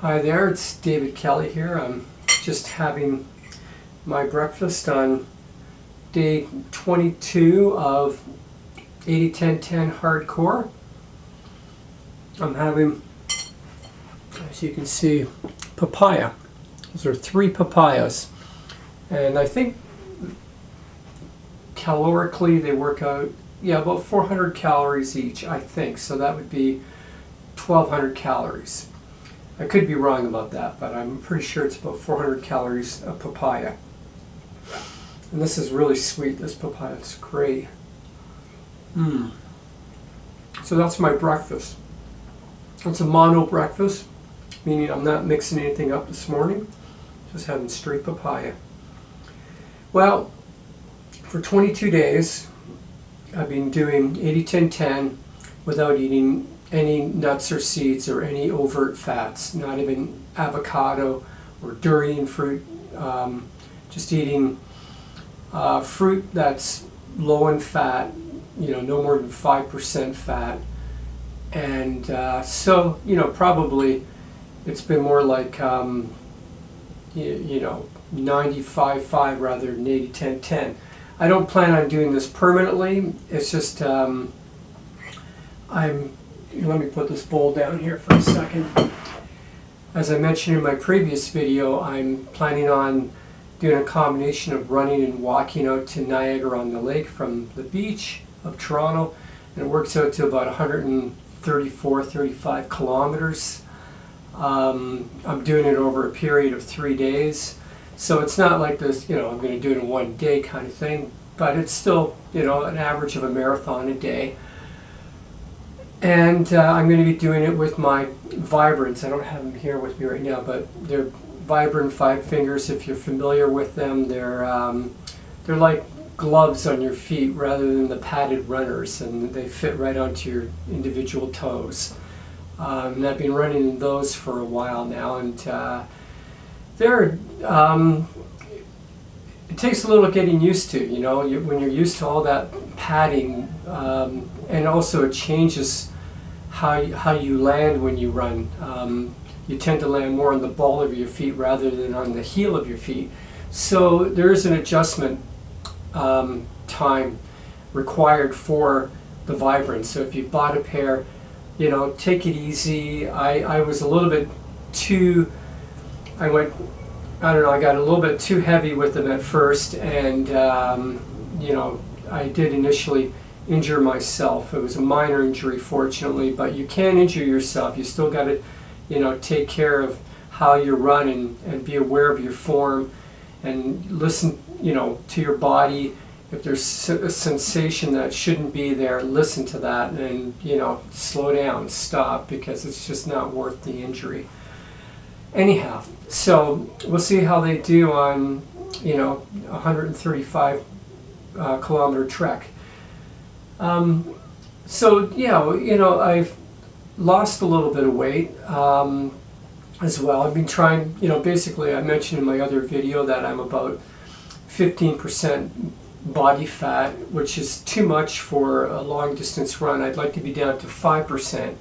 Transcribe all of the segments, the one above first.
Hi there, it's David Kelly here. I'm just having my breakfast on day 22 of 80-10-10 hardcore. I'm having, as you can see, papaya. Those are 3 papayas, and I think calorically they work out, about 400 calories each, I think. So that would be 1,200 calories. I could be wrong about that, but I'm pretty sure it's about 400 calories of papaya. And this is really sweet, this papaya. It's great. So that's my breakfast. It's a mono breakfast, meaning I'm not mixing anything up this morning. Just having straight papaya. Well, for 22 days, I've been doing 80-10-10 without eating any nuts or seeds or any overt fats, not even avocado or durian fruit, just eating fruit that's low in fat, no more than 5% fat. And so, probably it's been more like, 95-5 rather than 80-10-10. I don't plan on doing this permanently. It's just, let me put this bowl down here for a second. As I mentioned in my previous video, I'm planning on doing a combination of running and walking out to Niagara-on-the-Lake from the beach of Toronto, and it works out to about 134-35 kilometers. I'm doing it over a period of 3 days, so it's not like this, I'm going to do it in one day kind of thing, but it's still, an average of a marathon a day. And I'm going to be doing it with my Vibrams. I don't have them here with me right now, but they're Vibram Fivefingers. If you're familiar with them, they're like gloves on your feet rather than the padded runners, and they fit right onto your individual toes. And I've been running in those for a while now, and they're it takes a little getting used to, when you're used to all that padding, and also it changes how you land when you run. You tend to land more on the ball of your feet rather than on the heel of your feet. So there is an adjustment time required for the Vibrams. So if you bought a pair, take it easy. I was a little bit too, I got a little bit too heavy with them at first, and I did initially injure myself. It was a minor injury, fortunately, but you can injure yourself. You still got to, take care of how you run and be aware of your form and listen, to your body. If there's a sensation that shouldn't be there, listen to that and, slow down, stop, because it's just not worth the injury. Anyhow, so we'll see how they do on, 135 kilometer trek. So yeah, I've lost a little bit of weight as well. I've been trying, basically I mentioned in my other video that I'm about 15% body fat, which is too much for a long distance run. I'd like to be down to 5%.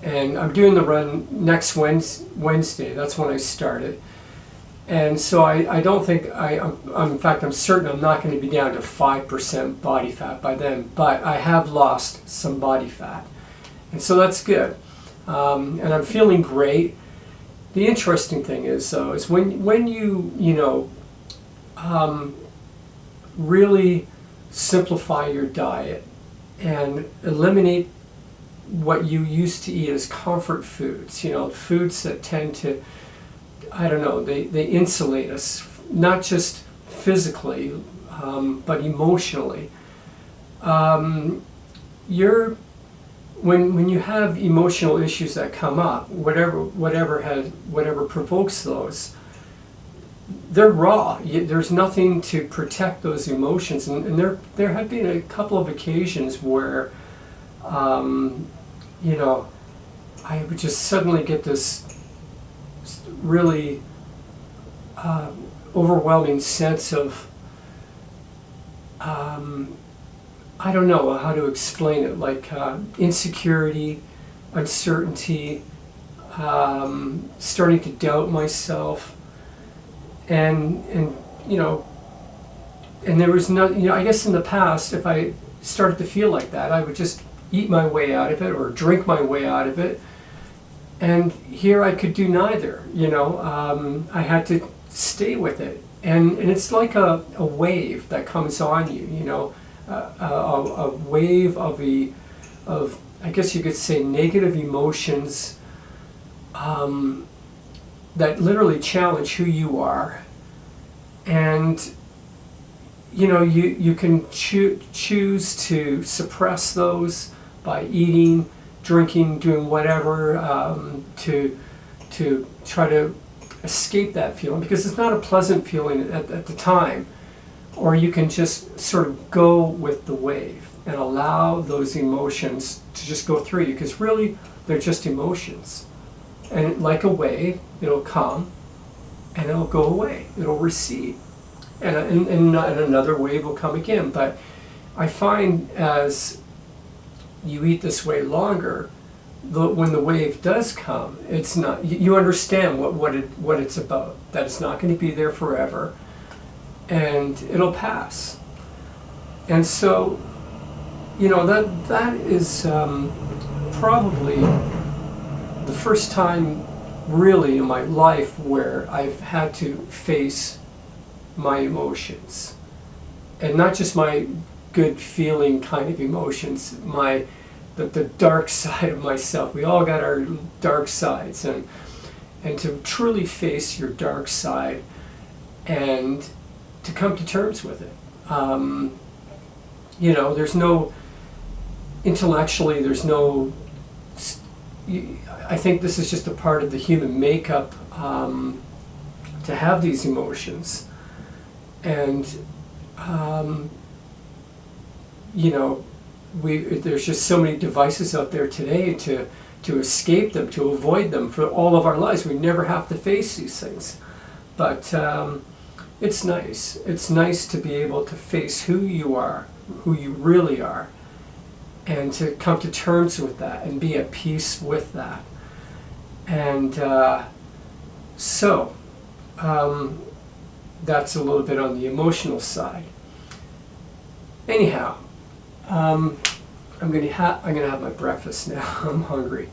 And I'm doing the run next Wednesday. That's when I started. And so I don't think, in fact, I'm certain I'm not going to be down to 5% body fat by then, but I have lost some body fat. And so that's good. And I'm feeling great. The interesting thing is, though, is when you, really simplify your diet and eliminate what you used to eat as comfort foods, foods that tend to, they insulate us, not just physically, but emotionally. When you have emotional issues that come up, whatever provokes those, they're raw. There's nothing to protect those emotions, and there have been a couple of occasions where, I would just suddenly get this really overwhelming sense of, I don't know how to explain it, like insecurity, uncertainty, starting to doubt myself, and you know, and there was no, you know, I guess in the past, if I started to feel like that, I would just eat my way out of it or drink my way out of it. And here I could do neither, you know. I had to stay with it. And it's like a wave that comes on you, you know, a wave of, I guess you could say, negative emotions that literally challenge who you are. And you know, you can choose to suppress those by eating, drinking, doing whatever to try to escape that feeling, because it's not a pleasant feeling at the time. Or you can just sort of go with the wave and allow those emotions to just go through you, because really they're just emotions. And like a wave, it'll come and it'll go away, it'll recede. And another wave will come again. But I find as you eat this way longer, when the wave does come, it's not, you understand what it's about, that it's not going to be there forever, and it'll pass. And so, you know, that is probably the first time really in my life where I've had to face my emotions, and not just my good feeling kind of emotions, the dark side of myself. We all got our dark sides, and to truly face your dark side and to come to terms with it. You know, there's no intellectually, there's no, I think this is just a part of the human makeup to have these emotions. And you know, there's just so many devices out there today to escape them, to avoid them for all of our lives. We never have to face these things. But it's nice. It's nice to be able to face who you are, who you really are, and to come to terms with that and be at peace with that. And that's a little bit on the emotional side. Anyhow, I'm gonna have my breakfast now. I'm hungry.